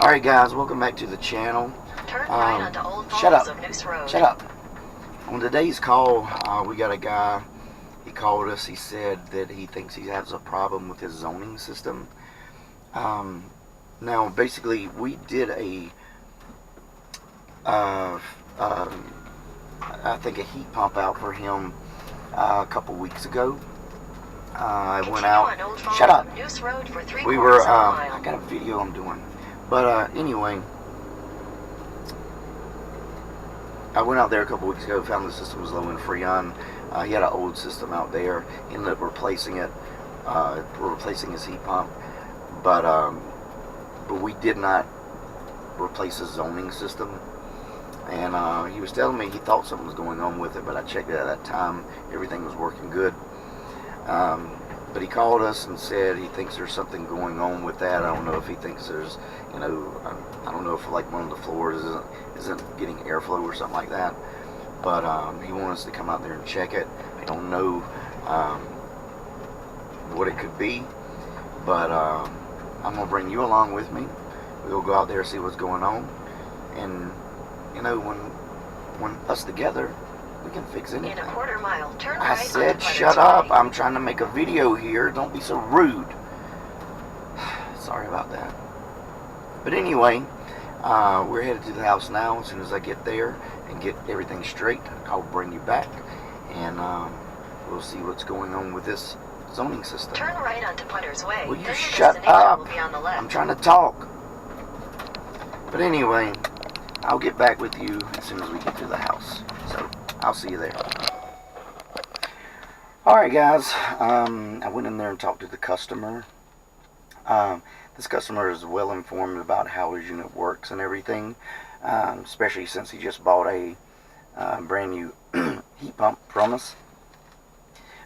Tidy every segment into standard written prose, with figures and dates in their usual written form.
Alright guys, welcome back to the channel. Turn right onto Old Shut Falls up. of Noose Road. Shut up. On today's call, we got a guy. He called us. He said that he thinks he has a problem with his zoning system. Now, basically, we did I think a heat pump out for him a couple weeks ago. I went out. Shut up. Noose Road for We were. I got a video I'm doing. But anyway, I went out there a couple weeks ago, found the system was low in Freon. He had an old system out there, ended up replacing it, replacing his heat pump. But we did not replace his zoning system. And he was telling me he thought something was going on with it, but I checked it at that time. Everything was working good. But he called us and said he thinks there's something going on with that. I don't know if he thinks there's, I don't know if like one of the floors isn't getting airflow or something like that. But he wants us to come out there and check it. I don't know what it could be, but I'm gonna bring you along with me. We'll go out there and see what's going on, and when us together, we can fix anything. In a quarter mile, turn I right said shut up. I'm trying to make a video here. Don't be so rude. Sorry about that. But anyway, we're headed to the house now. As soon as I get there and get everything straight, I'll bring you back, and we'll see what's going on with this zoning system. Turn right onto Putter's Way. Will you Then your shut destination up? will be on the left. I'm trying to talk. But anyway, I'll get back with you as soon as we get to the house. So I'll see you there. Alright guys, I went in there and talked to the customer. This customer is well informed about how his unit works and everything, especially since he just bought a brand new heat pump from us.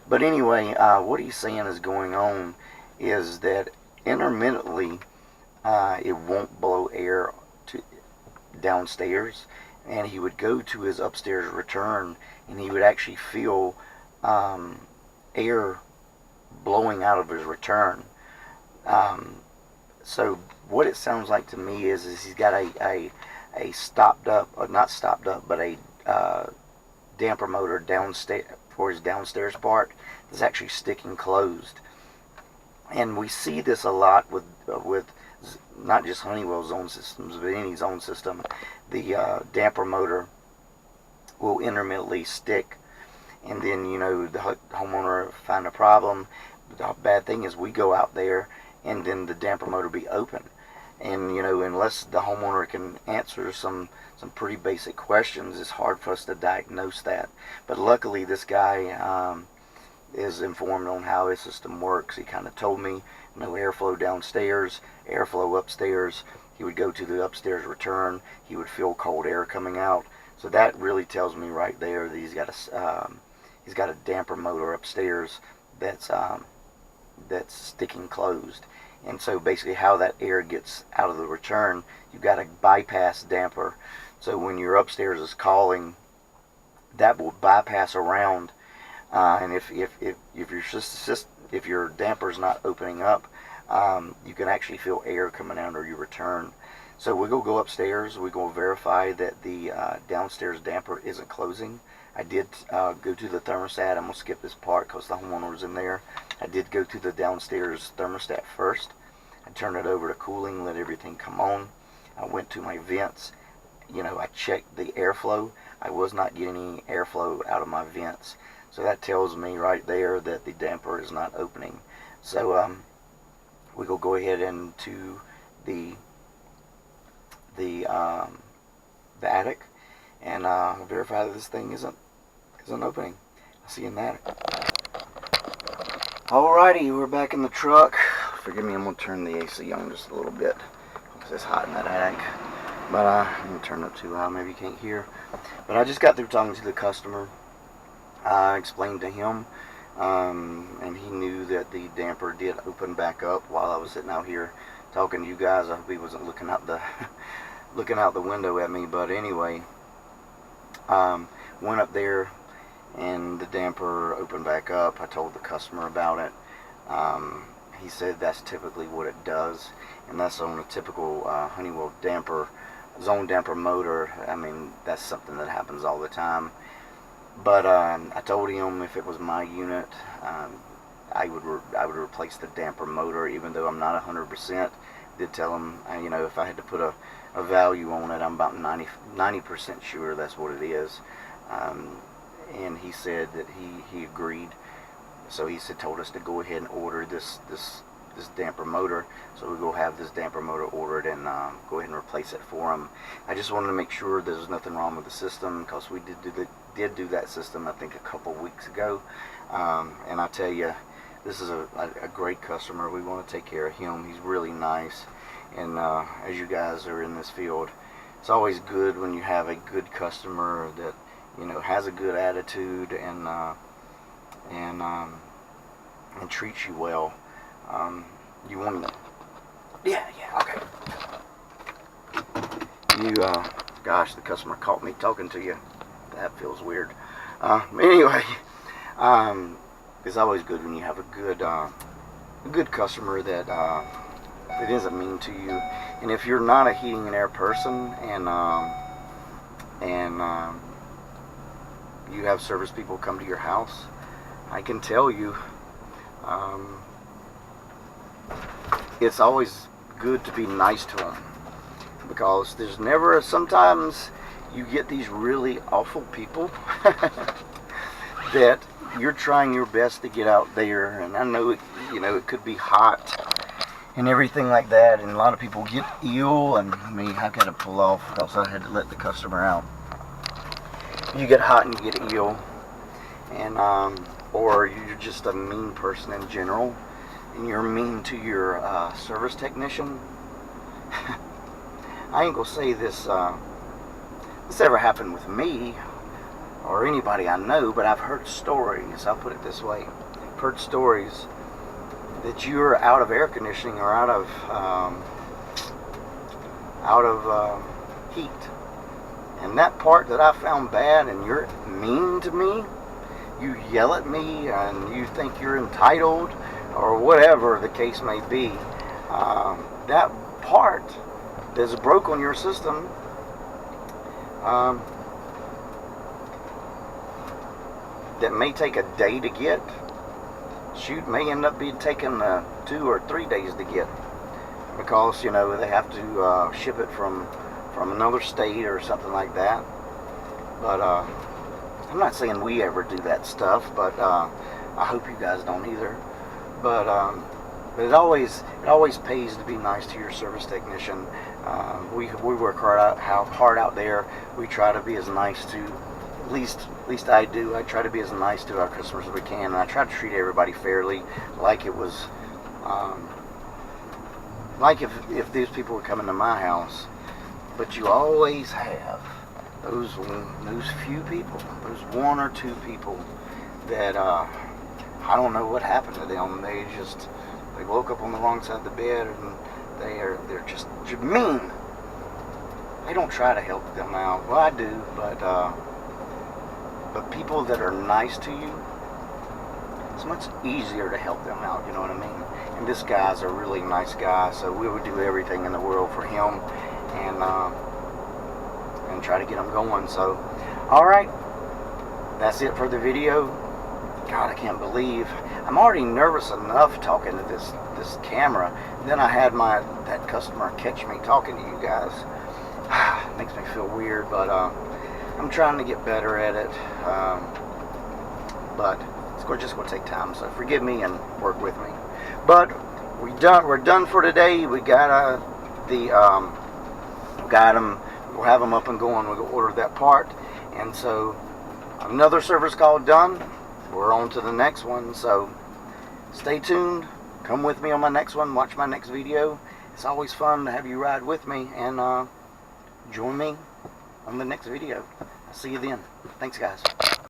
But anyway, what he's saying is going on is that intermittently it won't blow air to downstairs, and he would go to his upstairs return and he would actually feel air blowing out of his return. So what it sounds like to me is he's got a stopped up, or not stopped up, but a damper motor downstairs for his downstairs part that's actually sticking closed. And we see this a lot with not just Honeywell zone systems, but any zone system. The damper motor will intermittently stick, and then the homeowner find a problem. The bad thing is we go out there and then the damper motor be open, and unless the homeowner can answer some pretty basic questions, it's hard for us to diagnose that. But luckily this guy is informed on how his system works. He kind of told me no airflow downstairs, airflow upstairs. He would go to the upstairs return, he would feel cold air coming out. So that really tells me right there that he's got a damper motor upstairs that's sticking closed. And so basically how that air gets out of the return, you've got a bypass damper. So when your upstairs is calling, that will bypass around. And if your damper's not opening up, you can actually feel air coming out of your return. So we're going to go upstairs. We're going to verify that the downstairs damper isn't closing. I did go to the thermostat. I'm going to skip this part because the homeowner was in there. I did go to the downstairs thermostat first. I turned it over to cooling, let everything come on. I went to my vents. I checked the airflow. I was not getting any airflow out of my vents. So that tells me right there that the damper is not opening. So we will go ahead into the attic and verify that this thing isn't opening. I'll see you in the attic. Alrighty, we're back in the truck. Forgive me, I'm gonna turn the AC on just a little bit because it's hot in that attic. But I'm gonna turn it too loud, maybe you can't hear. But I just got through talking to the customer. I explained to him, and he knew that the damper did open back up while I was sitting out here talking to you guys. I hope he wasn't looking out the window at me. But anyway, went up there and the damper opened back up. I told the customer about it. he said that's typically what it does, and that's on a typical Honeywell damper, zone damper motor. I mean, that's something that happens all the time. But I told him if it was my unit, I would replace the damper motor, even though I'm not 100%. Did tell him, you know, if I had to put a value on it, I'm about 90% sure that's what it is. And he said that he agreed. So he told us to go ahead and order this damper motor. So we go have this damper motor ordered and go ahead and replace it for him. I just wanted to make sure there's nothing wrong with the system, because we did do that system, I think, a couple weeks ago. And I tell you, this is a great customer. We want to take care of him. He's really nice. And as you guys are in this field, it's always good when you have a good customer that, you know, has a good attitude and treats you well. You want to, yeah, okay. Gosh, the customer caught me talking to you. That feels weird. Anyway, it's always good when you have a good customer that isn't mean to you. And if you're not a heating and air person, and you have service people come to your house, I can tell you, it's always good to be nice to them, because there's never, sometimes you get these really awful people that you're trying your best to get out there, and I know it, you know, it could be hot and everything like that, and a lot of people get ill, and I mean, I've got to pull off because I had to let the customer out. You get hot and you get ill, and or you're just a mean person in general, and you're mean to your service technician. I ain't gonna say this ever happened with me or anybody I know, but I've heard stories. I'll put it this way: I've heard stories that you're out of air conditioning or out of heat, and that part that I found bad, and you're mean to me, you yell at me, and you think you're entitled, or whatever the case may be. That part that's broke on your system, that may take a day to get, shoot, may end up being taking 2 or 3 days to get, because, you know, they have to ship it from another state or something like that. But I'm not saying we ever do that stuff, but I hope you guys don't either. But it always pays to be nice to your service technician. We work hard out there. We try to be as nice to, at least I do. I try to be as nice to our customers as we can, and I try to treat everybody fairly, like it was, like if these people were coming to my house. But you always have those few people, those 1 or 2 people that I don't know what happened to them. They woke up on the wrong side of the bed, and they're just mean. I don't try to help them out. Well, I do, but people that are nice to you, it's much easier to help them out. You know what I mean? And this guy's a really nice guy, so we would do everything in the world for him, and try to get him going. So, all right, that's it for the video. God, I can't believe I'm already nervous enough talking to this camera. Then I had that customer catch me talking to you guys. It makes me feel weird, but I'm trying to get better at it. But it's just going to take time. So forgive me and work with me. But we're done for today. We got got them. We'll have them up and going. We'll go order that part. And so another service call done. We're on to the next one. So stay tuned. Come with me on my next one. Watch my next video. It's always fun to have you ride with me, and join me on the next video. I'll see you then. Thanks, guys.